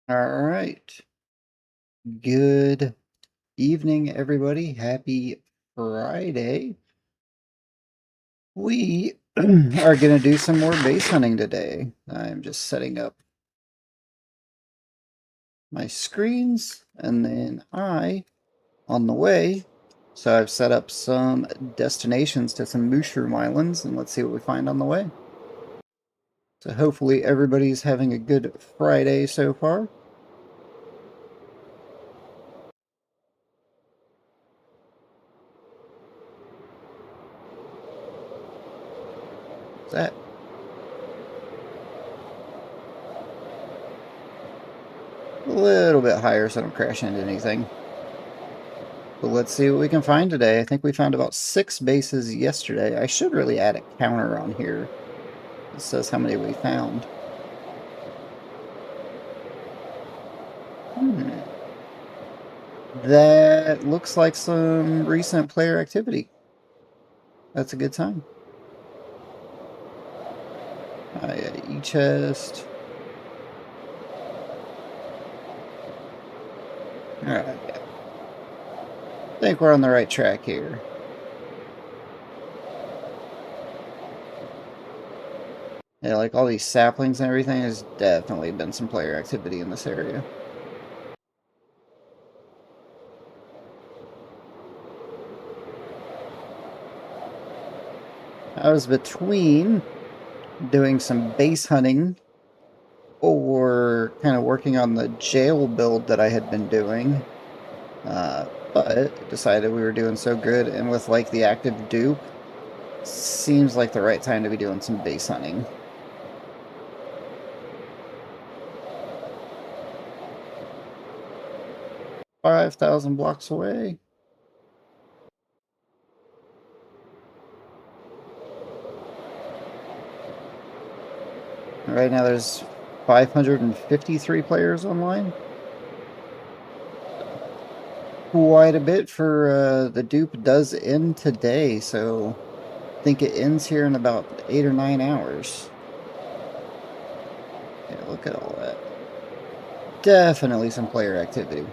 All right. Good evening, everybody. Happy Friday. We are going to do some more base hunting today. I'm just setting up my screens and then on the way. So I've set up some destinations to some mushroom islands and let's see what we find on the way. So hopefully everybody's having a good Friday so far. What's that? A little bit higher so I don't crash into anything. But let's see what we can find today. I think we found about 6 bases yesterday. I should really add a counter on here. It says how many we found. That looks like some recent player activity. That's a good sign. E-chest. Alright, yeah. I think we're on the right track here. Yeah, like all these saplings and everything, there's definitely been some player activity in this area. I was between doing some base hunting or kind of working on the jail build that I had been doing. But decided we were doing so good, and with like the active dupe, seems like the right time to be doing some base hunting. $5,000 blocks away. Right now there's 553 players online. Quite a bit for the dupe does end today, so I think it ends here in about 8 or 9 hours. Yeah, look at all that. Definitely some player activity.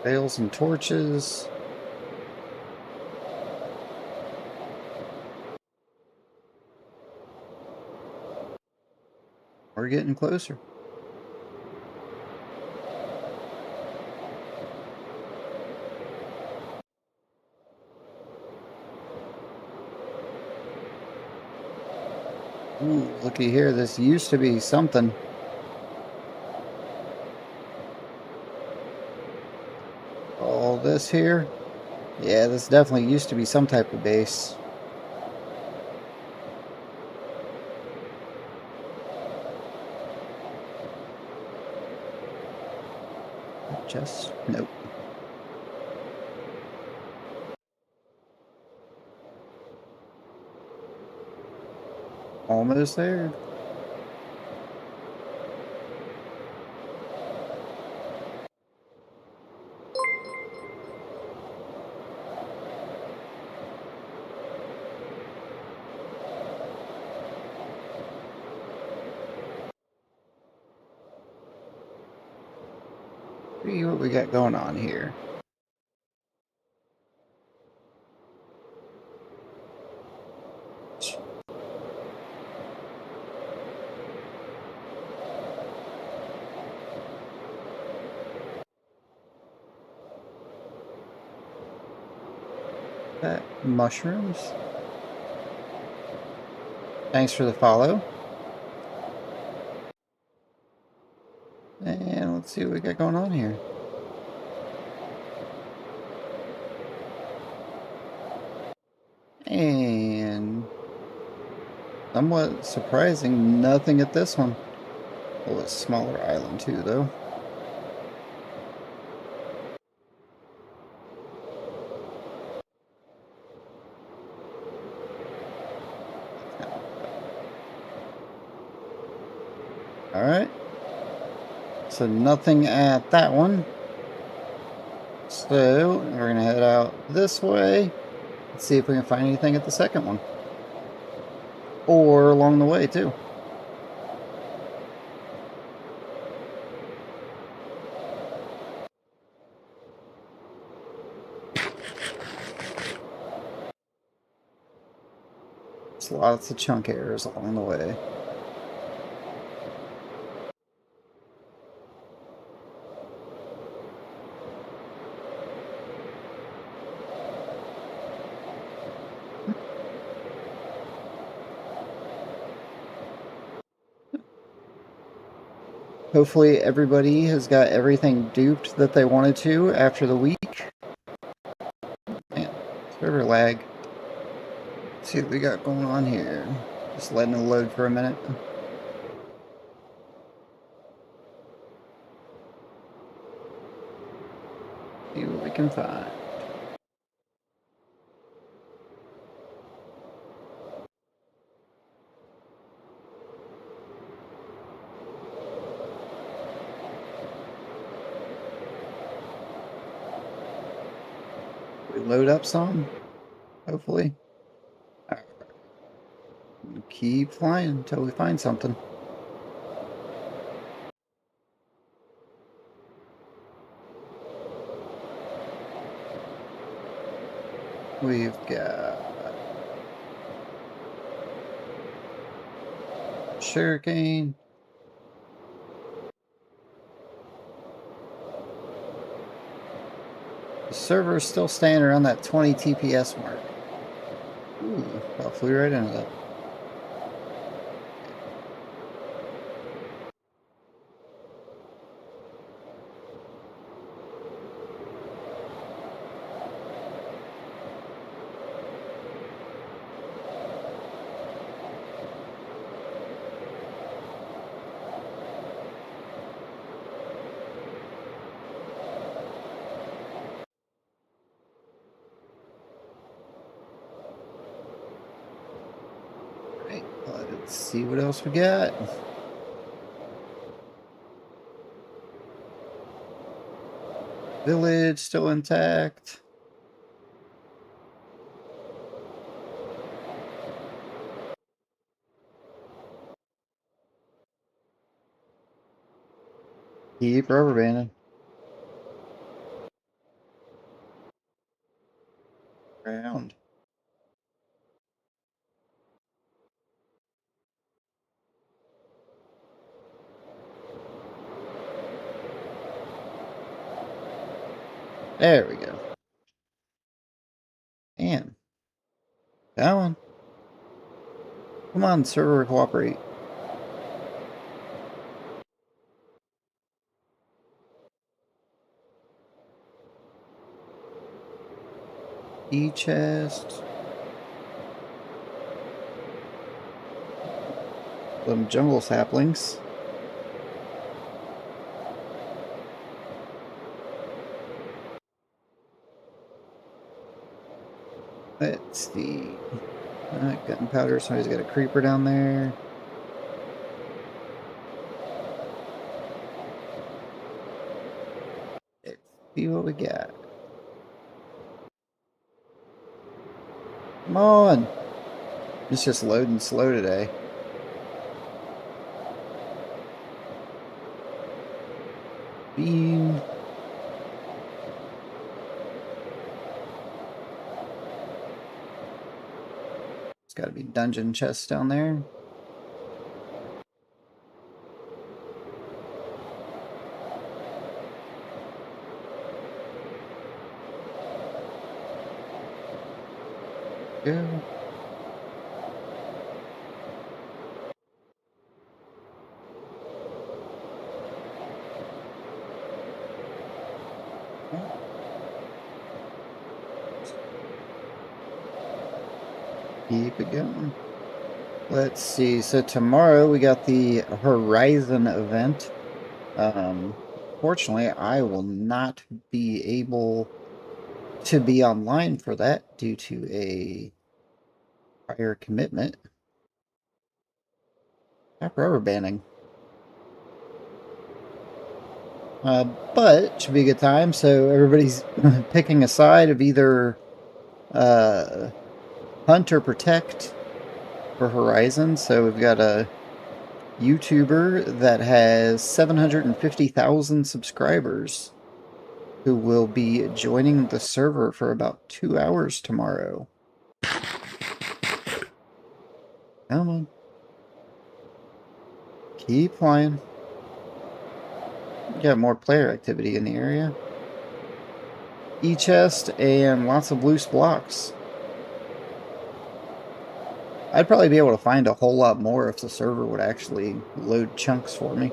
Bales and torches. We're getting closer. Ooh, looky here. This used to be something. All this here. Yeah, this definitely used to be some type of base. Just nope. Almost there. See what we got going on here. Mushrooms. Thanks for the follow. And let's see what we got going on here. And somewhat surprising, nothing at this one. Well, a smaller island too, though. Alright. So nothing at that one. So we're going to head out this way. Let's see if we can find anything at the second one. Or along the way, too. There's lots of chunk errors along the way. Hopefully everybody has got everything duped that they wanted to after the week. Man, server lag. Let's see what we got going on here. Just letting it load for a minute. See what we can find. We load up some, hopefully. Alright. Keep flying until we find something. We've got sugarcane. The server is still staying around that 20 TPS mark. Ooh, about flew right into that. Right, let's see what else we got. Village still intact. Keep rubber banding. Ground. There we go. And that one. Come on, server, cooperate. E-chest. Some jungle saplings. Let's see. Gunpowder, somebody's got a creeper down there. Let's see what we got. Come on! It's just loading slow today. Beam. It's got to be dungeon chests down there. Go. Keep it going. Let's see. So tomorrow we got the Horizon event. Fortunately, I will not be able to be online for that due to a prior commitment. Stop rubber banding. But it should be a good time. So everybody's picking a side of either Hunt or Protect for Horizon. So we've got a YouTuber that has 750,000 subscribers who will be joining the server for about 2 hours tomorrow. Come on. Keep flying. Got more player activity in the area. E-chest and lots of loose blocks. I'd probably be able to find a whole lot more if the server would actually load chunks for me.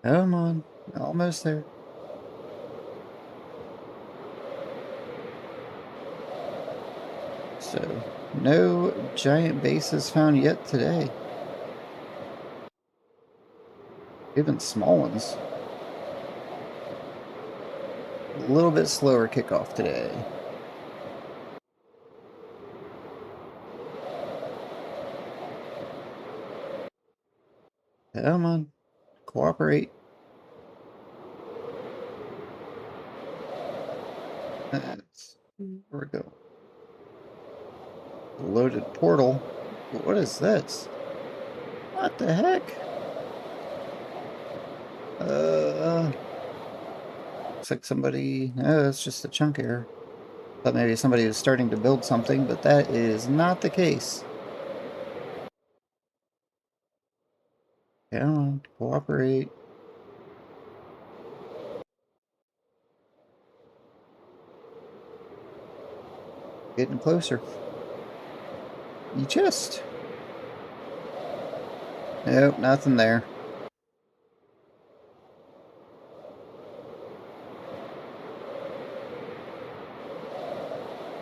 Come on, almost there. So, no giant bases found yet today. Even small ones. A little bit slower kickoff today. Come on, cooperate. That's where we go. Loaded portal. What is this? What the heck? Looks like somebody. No, it's just a chunk error. Thought maybe somebody was starting to build something, but that is not the case. Come on, cooperate. Getting closer. You just. Nope, nothing there.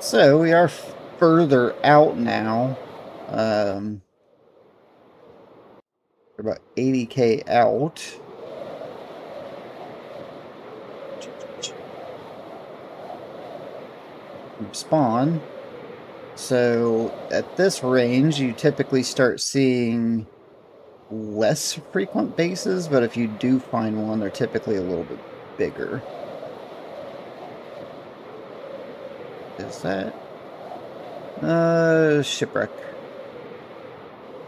So we are further out now. We're about 80K out. From spawn. So at this range, you typically start seeing less frequent bases, but if you do find one, they're typically a little bit bigger. Is that shipwreck?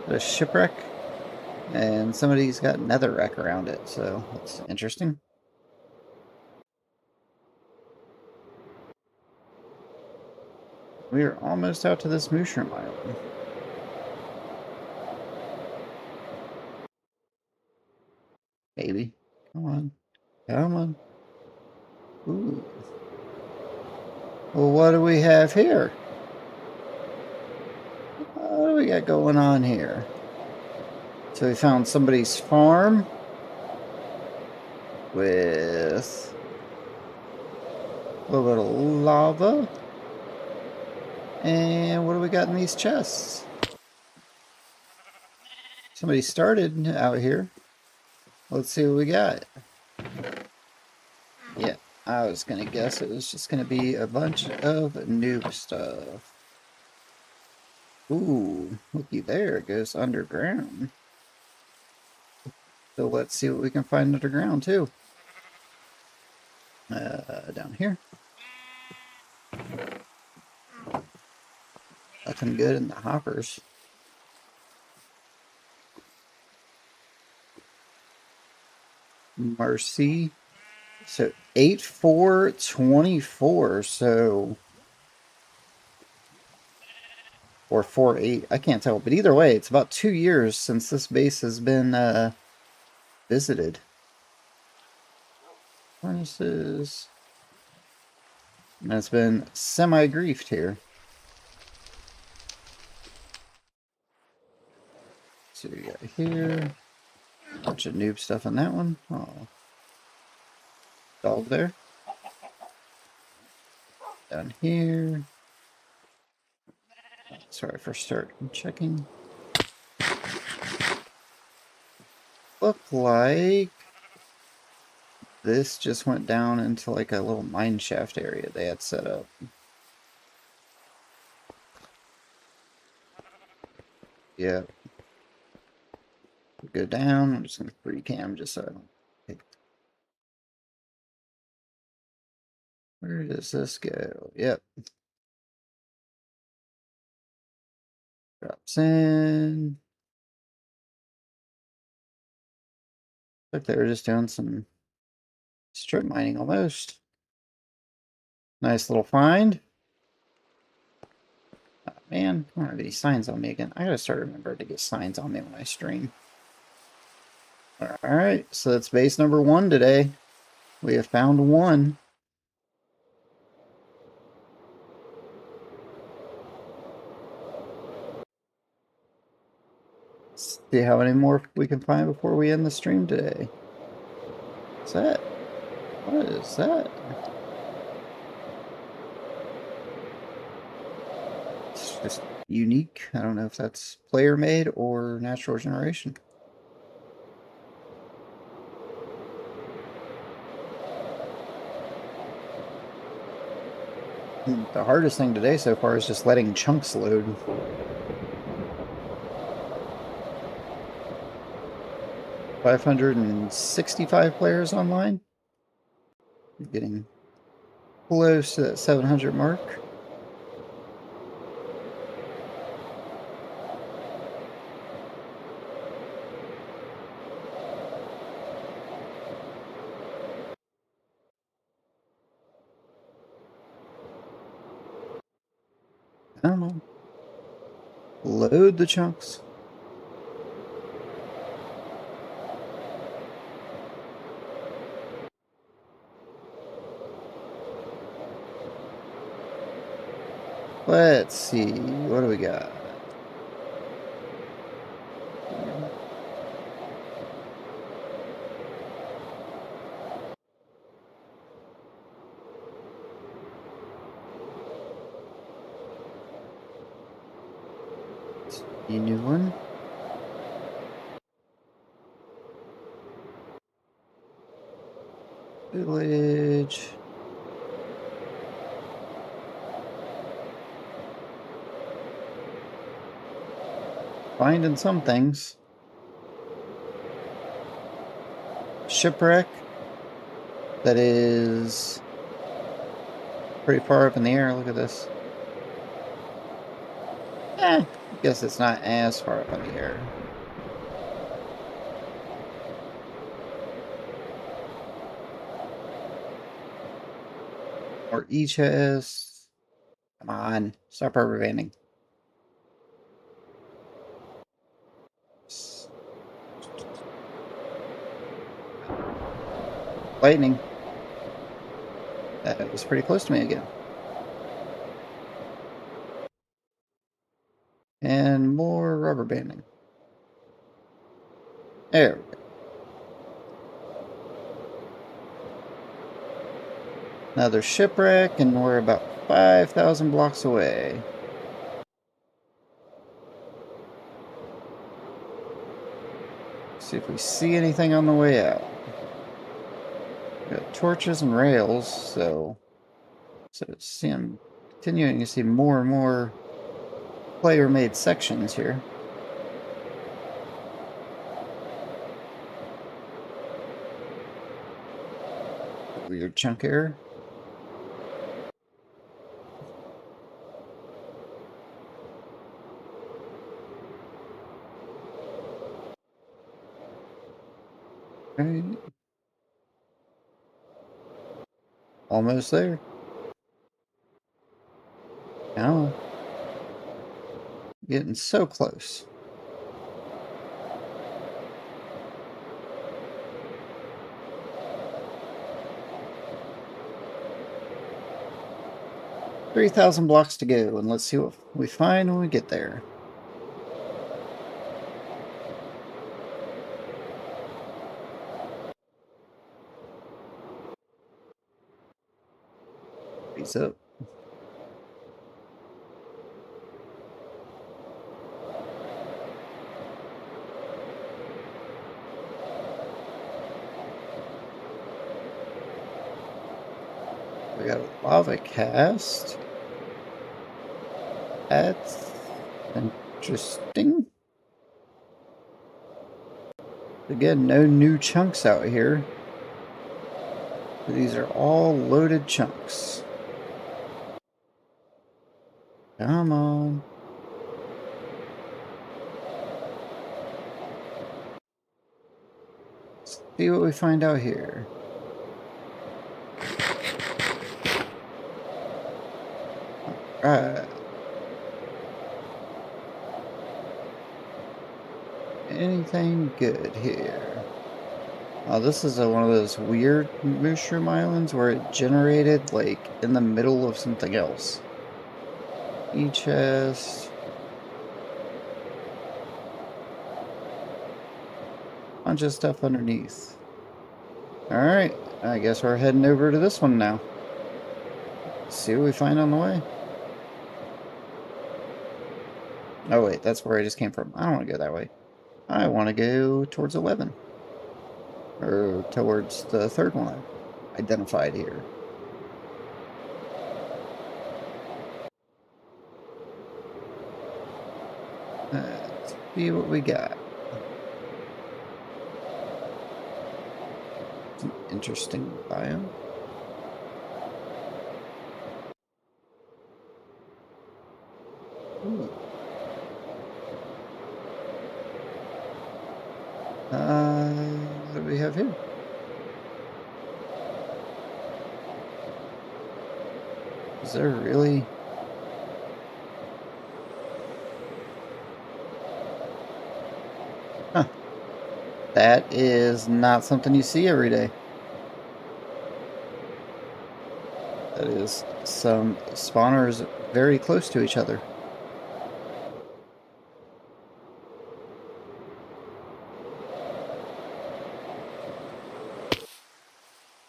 A shipwreck, and somebody's got netherrack around it, so that's interesting. We are almost out to this mushroom island. Maybe. Come on. Come on. Ooh. Well, what do we have here? What do we got going on here? So we found somebody's farm with a little bit of lava. And what do we got in these chests? Somebody started out here. Let's see what we got. Yeah, I was going to guess it was just going to be a bunch of noob stuff. Ooh, looky there, it goes underground. So let's see what we can find underground too. Down here. Nothing good in the hoppers. Mercy. So 8/4/24. So or 4/8. I can't tell, but either way, it's about 2 years since this base has been visited. Furnaces. And it's been semi-griefed here. So we got here. Bunch of noob stuff in that one. Oh. Dog there. Down here. Sorry for start checking. Look like this just went down into like a little mine shaft area they had set up. Yeah. Go down. I'm just going to free cam just so I don't. Okay. Where does this go? Yep. Drops in. Like they were just doing some strip mining almost. Nice little find. Oh, man, I don't have any signs on me again. I gotta start remembering to get signs on me when I stream. Alright, so that's base number 1 today. We have found one. Let's see how many more we can find before we end the stream today. What's that? What is that? It's just unique. I don't know if that's player made or natural generation. The hardest thing today so far is just letting chunks load. $565 players online. Getting close to that 700 mark. I don't know. Load the chunks. Let's see. What do we got? A new one. Village. Finding some things. Shipwreck. That is pretty far up in the air. Look at this. I guess it's not as far up in the air. Or E-chest. Come on. Stop rubber banding. Lightning. That was pretty close to me again. And more rubber banding. There we go. Another shipwreck, and we're about 5,000 blocks away. See if we see anything on the way out. We got torches and rails, so see, I'm continuing to see more and more player-made sections here. Weird chunk error. Right. Almost there. Now, getting so close. $3,000 blocks to go, and let's see what we find when we get there. Peace up. We got a lava cast. That's interesting. Again, no new chunks out here. These are all loaded chunks. Come on. Let's see what we find out here. Alright. Anything good here? Oh, this is one of those weird mushroom islands where it generated like in the middle of something else. E-chest. Bunch of stuff underneath. Alright, I guess we're heading over to this one now. See what we find on the way. Oh wait, that's where I just came from. I don't want to go that way. I want to go towards 11. Or towards the third one identified here. Let's see what we got. It's an interesting biome. Ooh. What do we have here? Is there really... Huh. That is not something you see every day. That is some spawners very close to each other.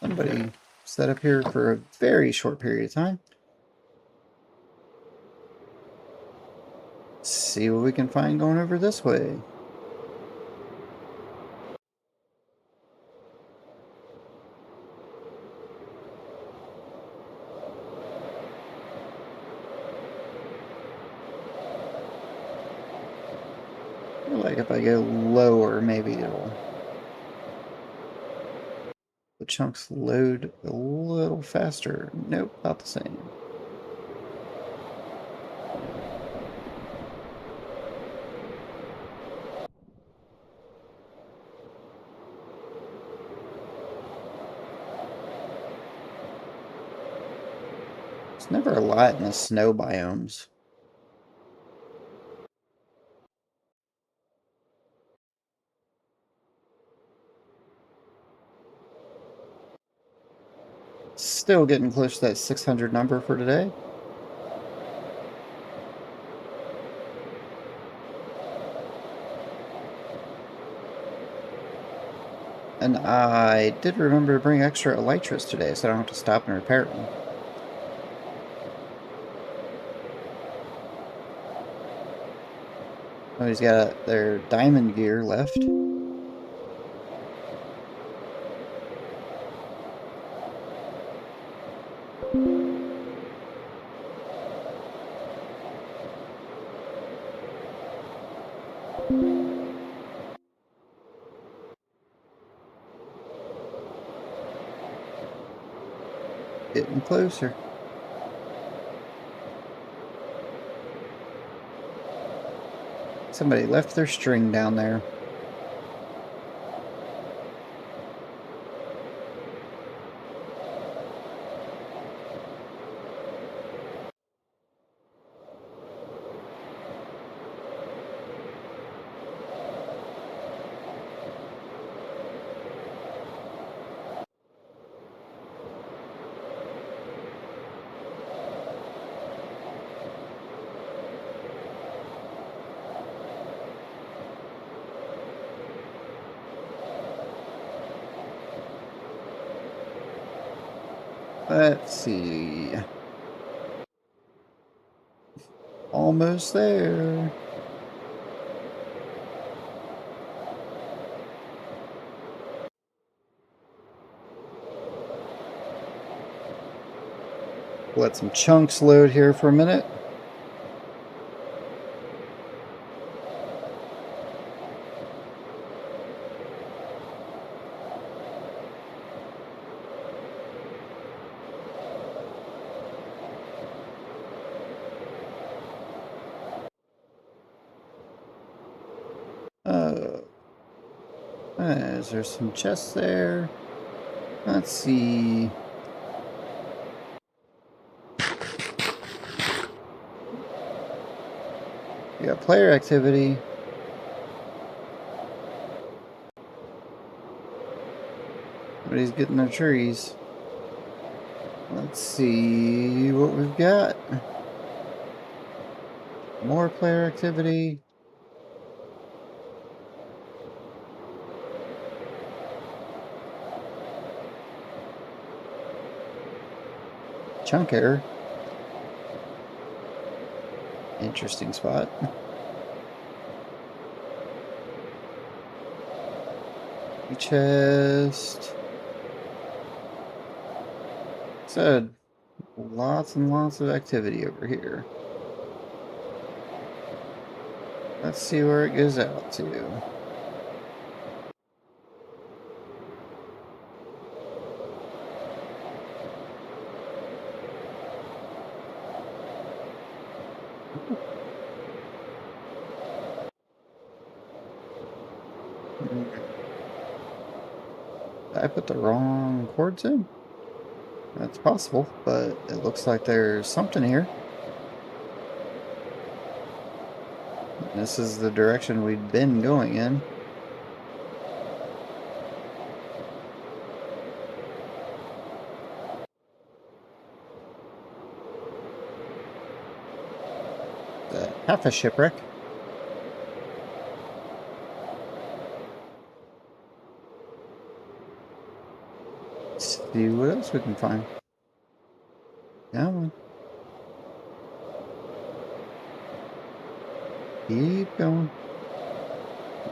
Somebody set up here for a very short period of time. See what we can find going over this way. I feel like if I go lower, maybe it'll... the chunks load a little faster. Nope, about the same. There's never a lot in the snow biomes. Still getting close to that 600 number for today. And I did remember to bring extra elytras today, so I don't have to stop and repair them. Oh, he's got their diamond gear left. Getting closer. Somebody left their string down there. Let's see. Almost there. Let some chunks load here for a minute. Is there some chests there? Let's see. We got player activity. Somebody's getting their trees. Let's see what we've got. More player activity. Chunk error. Interesting spot. Chest. Said lots and lots of activity over here. Let's see where it goes out to. Did I put the wrong chords in? That's possible, but it looks like there's something here. This is the direction we've been going in. Half a shipwreck. Let's see what else we can find. Come on. Keep going.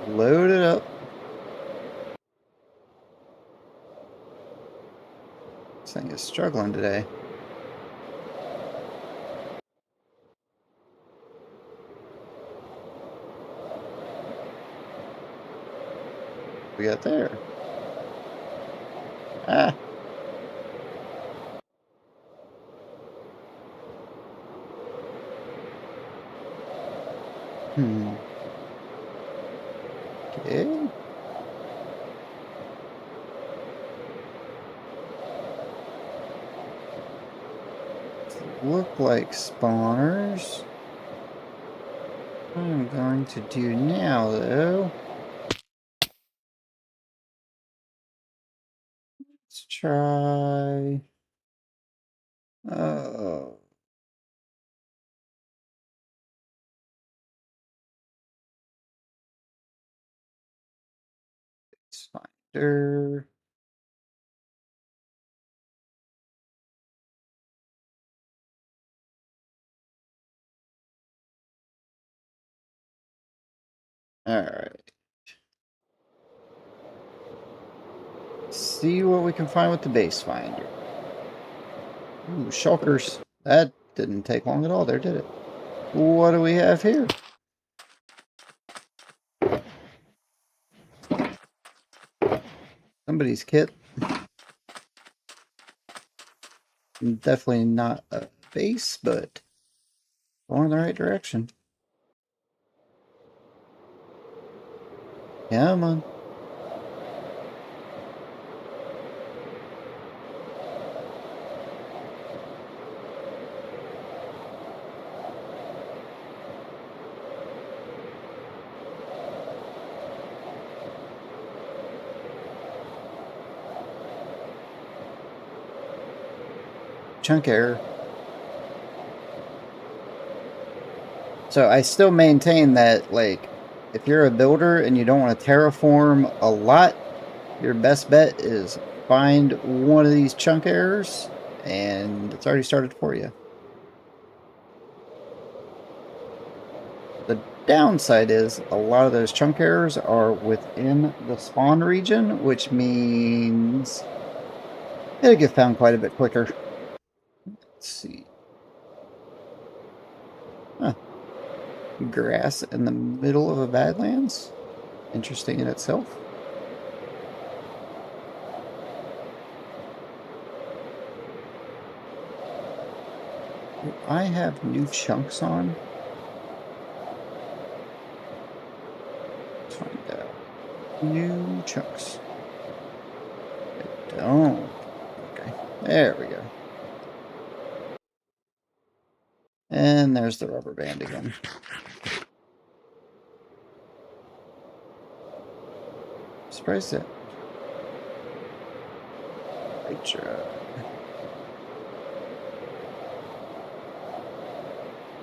Load it up. This thing is struggling today. We got there. Ah. Okay. Look like spawners. What I'm going to do now, though. Let's try. Oh. Finder. Alright. See what we can find with the base finder. Ooh, shulkers. That didn't take long at all there, did it? What do we have here? Somebody's kit. Definitely not a base, but going in the right direction. Come on. Chunk error. So I still maintain that, like, if you're a builder and you don't want to terraform a lot, your best bet is find one of these chunk errors, and it's already started for you. The downside is a lot of those chunk errors are within the spawn region, which means it'll get found quite a bit quicker. Let's see. Huh. Grass in the middle of a Badlands? Interesting in itself. Do I have new chunks on? Let's find out. New chunks. Don't. Okay. There we go. And there's the rubber band again. Surprised it.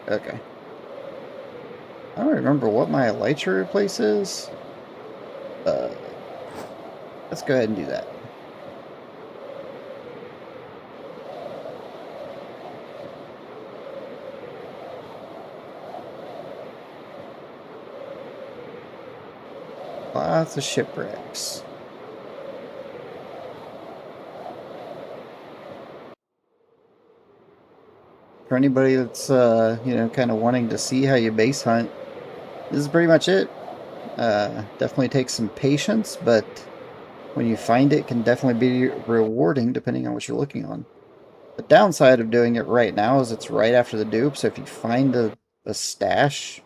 Okay. I don't remember what my elytra replace is. Let's go ahead and do that. Lots of shipwrecks. For anybody that's, kind of wanting to see how you base hunt, this is pretty much it. Definitely takes some patience, but when you find it, can definitely be rewarding depending on what you're looking on. The downside of doing it right now is it's right after the dupe, so if you find a stash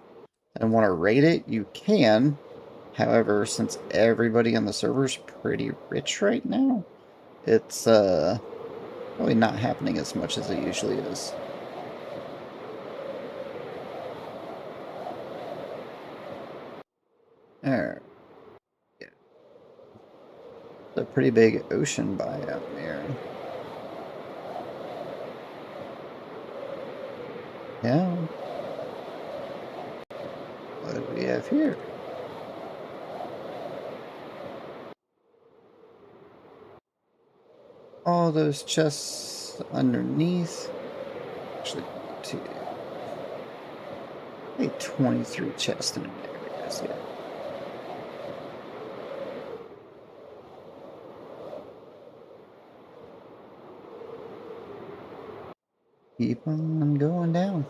and want to raid it, you can. However, since everybody on the server is pretty rich right now, it's probably not happening as much as it usually is. Alright. Yeah. It's a pretty big ocean biome here. Yeah. What do we have here? All those chests underneath. Actually, two. 23 chests in areas, yeah. Keep on going down.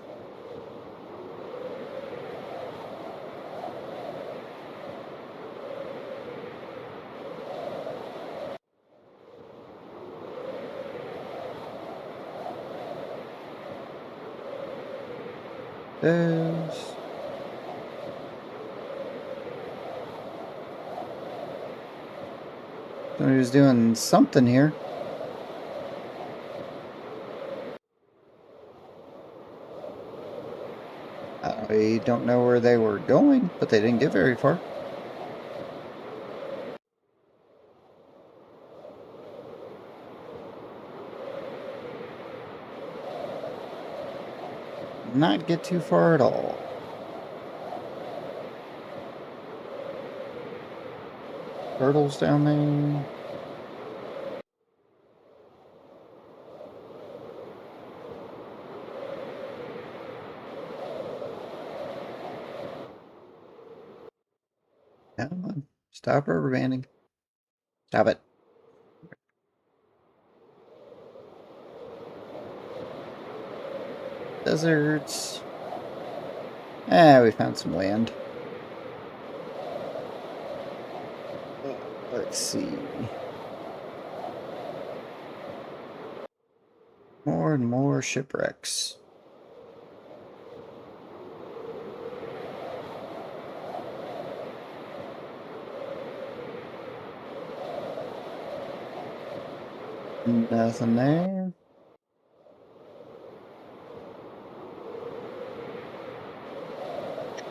Those. Somebody's doing something here. I don't know where they were going, but they didn't get very far. Not get too far at all. Turtles down there. Come on. Stop rubber banding. Stop it. Deserts. We found some land. Let's see. More and more shipwrecks. Nothing there.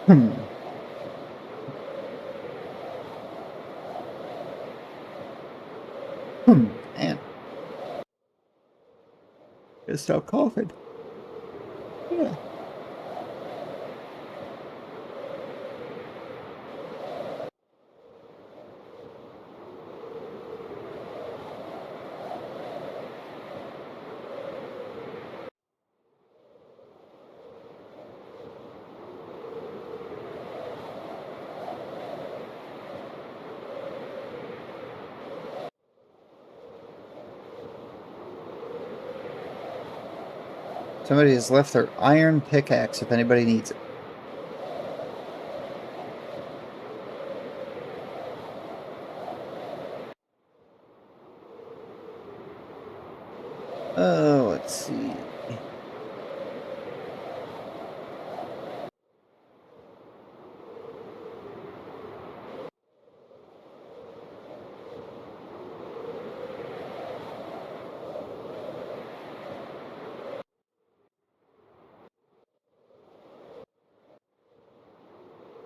Hmm. Man. Gotta stop coughing. Yeah. Somebody has left their iron pickaxe if anybody needs it. Oh, let's see.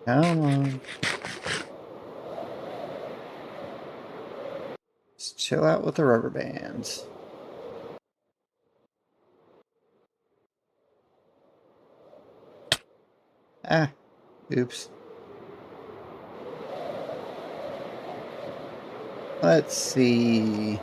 Come on. Just chill out with the rubber bands. Ah, oops. Let's see.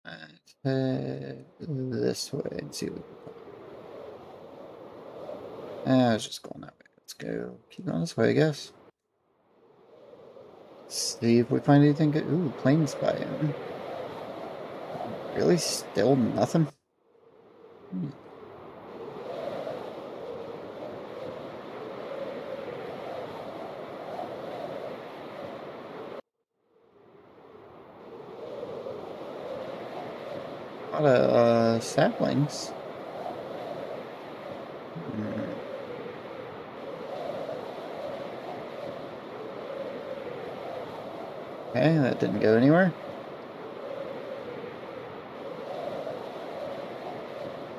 Let's head this way and see what. I was just going that way. Let's go. Keep going this way, I guess. See if we find anything good. Ooh, plains biome. Really? Still nothing? Hmm. A lot of saplings. Hmm. Okay, that didn't go anywhere.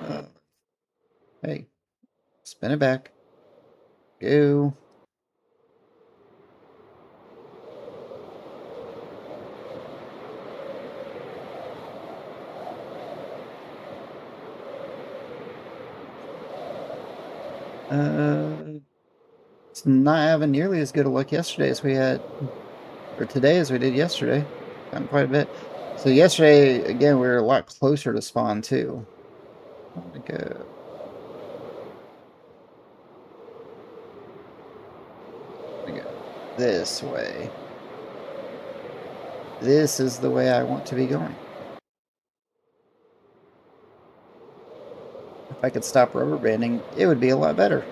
Uh, hey, spin it back. Go. It's not having nearly as good a luck yesterday as we had, or today as we did yesterday. Gotten quite a bit. So yesterday, again, we were a lot closer to spawn too. I'm gonna go. I'm gonna go this way. This is the way I want to be going. If I could stop rubber banding, it would be a lot better.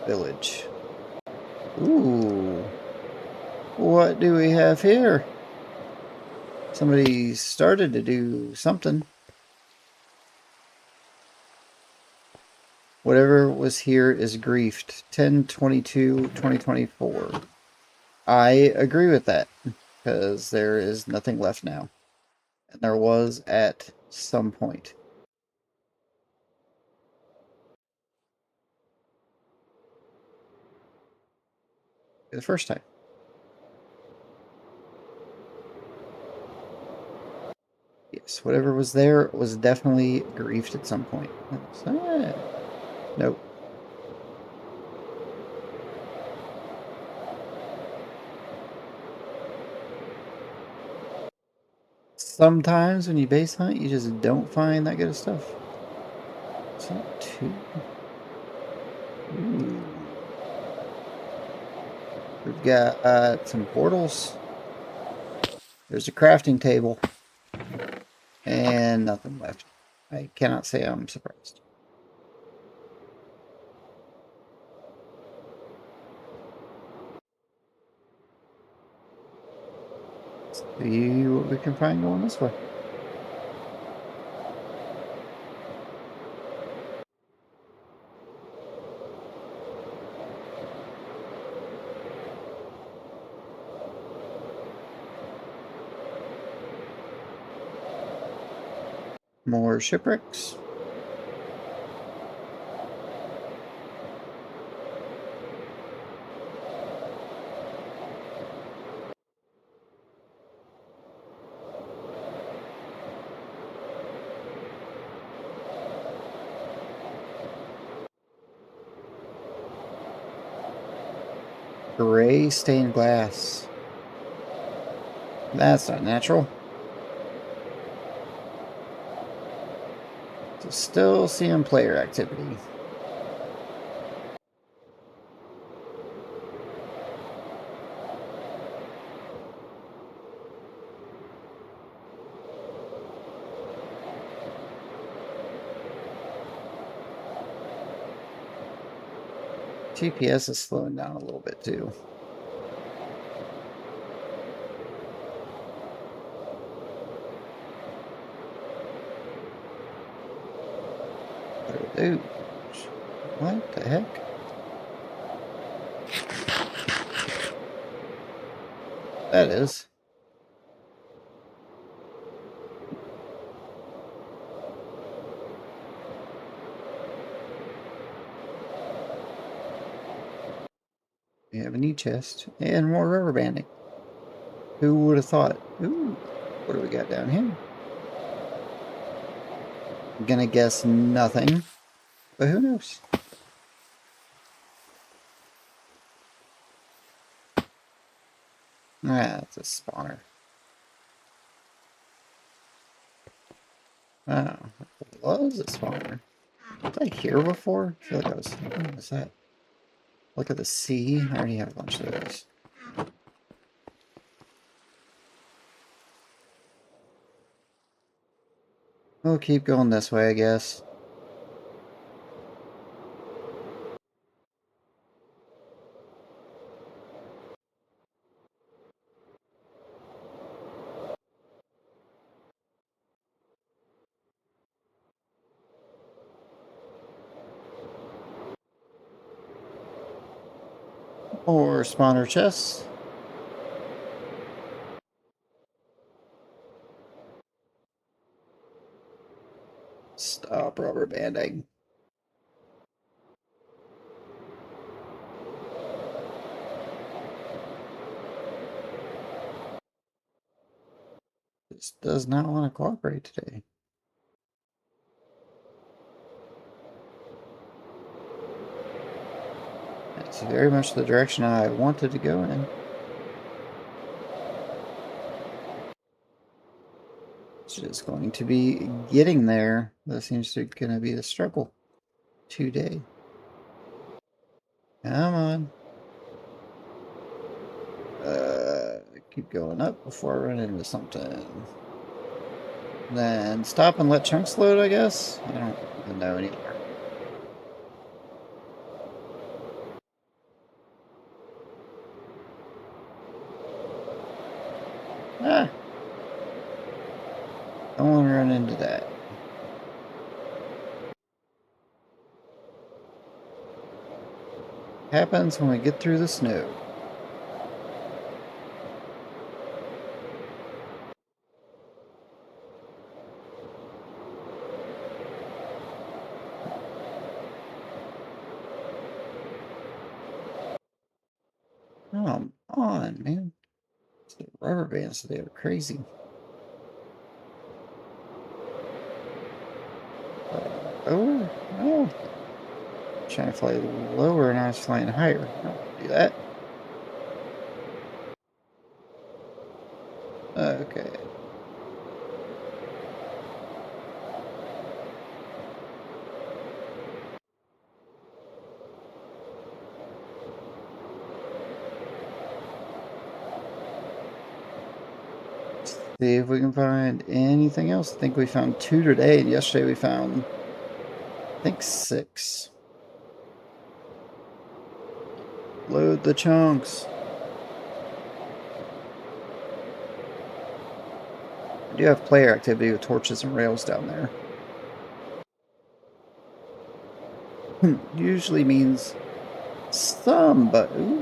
Village. Ooh. What do we have here? Somebody started to do something. Whatever was here is griefed. 10/22/2024. I agree with that because there is nothing left now. And there was at some point. The first time. Yes, whatever was there was definitely griefed at some point. Nope. Sometimes when you base hunt, you just don't find that good of stuff. Is that two? Ooh. We've got some portals. There's a crafting table. And nothing left. I cannot say I'm surprised. Let's see what we can find going this way. More shipwrecks. Gray stained glass. That's not natural. So still seeing player activity. GPS is slowing down a little bit too. What are those? What the heck? That is. We have a knee chest and more rubber banding. Who would have thought? Ooh, what do we got down here? I'm gonna guess nothing, but who knows? Ah, it's a spawner. Oh, it was a spawner. Was I here before? I feel like I was. What was that? Look at the sea. I already have a bunch of those. We'll keep going this way, I guess. Or spawner chests. Stop rubber banding. This does not want to cooperate today. It's very much the direction I wanted to go in. It's just going to be getting there. That seems to going to be the struggle today. Come on. Keep going up before I run into something. Then stop and let chunks load, I guess? I don't even know anymore. Ah! Don't want to run into that. Happens when we get through the snow. Come on, man. The rubber bands today are crazy. Lower? No. Trying to fly lower and I was flying higher. Don't do that. Okay. See if we can find anything else. I think we found 2 today, and yesterday we found, I think, 6. Load the chunks. I do have player activity with torches and rails down there. Usually means somebody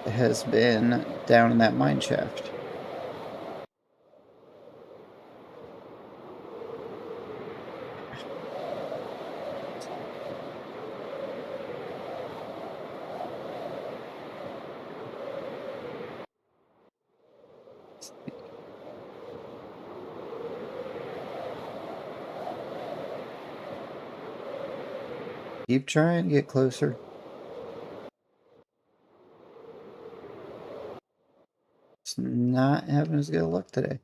has been down in that mine shaft. Keep trying to get closer. It's not having as good luck today.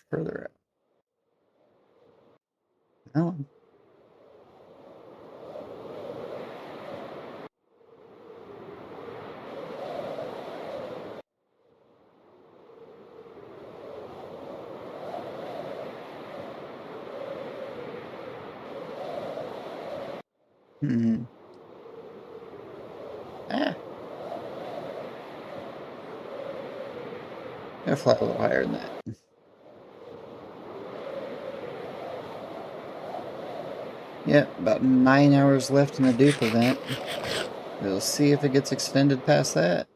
Further up. No. Hmm. Ah. Gotta fly a little higher than that. Yep, about 9 hours left in the dupe event. We'll see if it gets extended past that.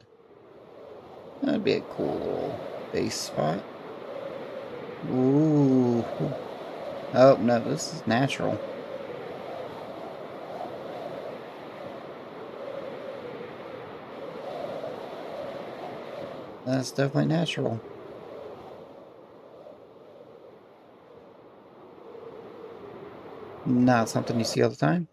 That'd be a cool little base spot. Ooh. Oh, no, this is natural. That's definitely natural. Not something you see all the time.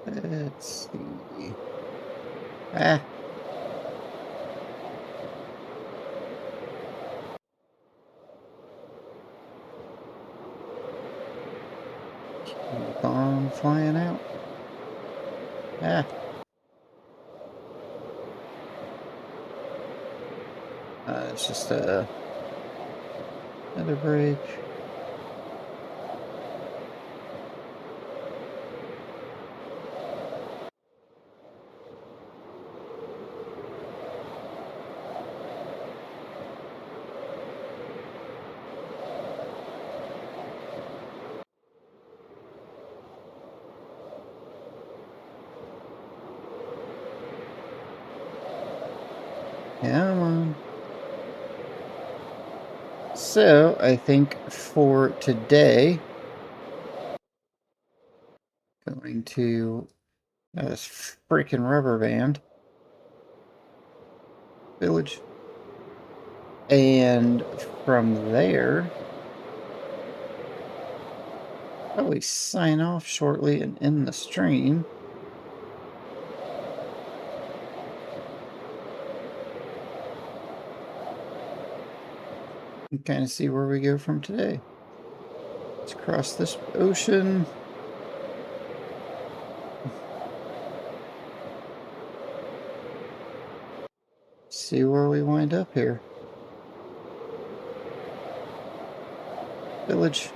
Let's see. Ah. Keep on flying out. Ah. It's just another break. Come on. So, I think for today, going to this freaking rubber band village. And from there, probably sign off shortly and end the stream. And kind of see where we go from today. Let's cross this ocean. See where we wind up here. Village.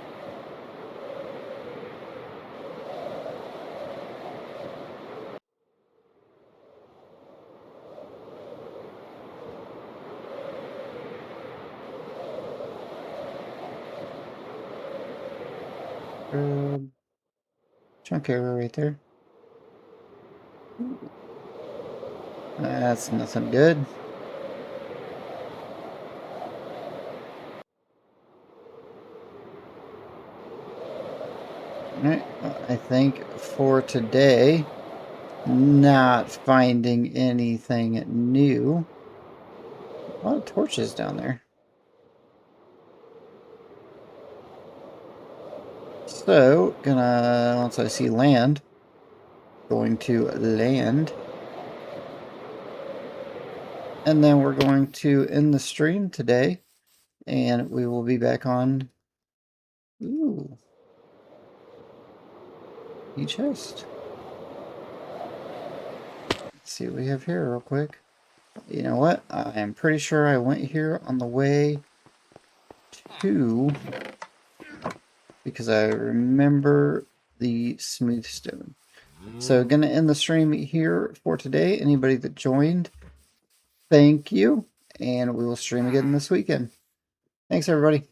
Chunk area right there. That's nothing good. Alright, I think for today, not finding anything new. A lot of torches down there. So, once I see land, going to land. And then we're going to end the stream today. And we will be back on. Ooh. E-chest. Let's see what we have here real quick. You know what? I am pretty sure I went here on the way to... because I remember the smooth stone. So gonna end the stream here for today. Anybody that joined, thank you. And we will stream again this weekend. Thanks, everybody.